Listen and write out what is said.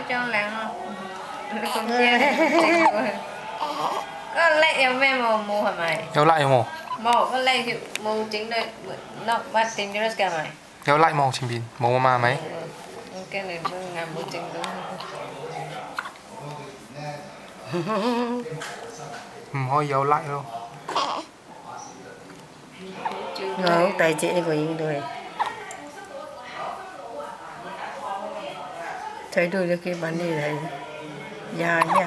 cho là không có lại em mèo mù hả mày? Kéo lại mồ. Mồ có lại thì mù chính đây nó bắt tính cho cái mày. Kéo lại mồ chính bình mồ mà mấy. Cái này nó ngầm mù chính đúng. Hơi kéo lại đâu. Rồi tay chị của những đôi. Thấy đôi cái bán đi này. Dài nhỉ.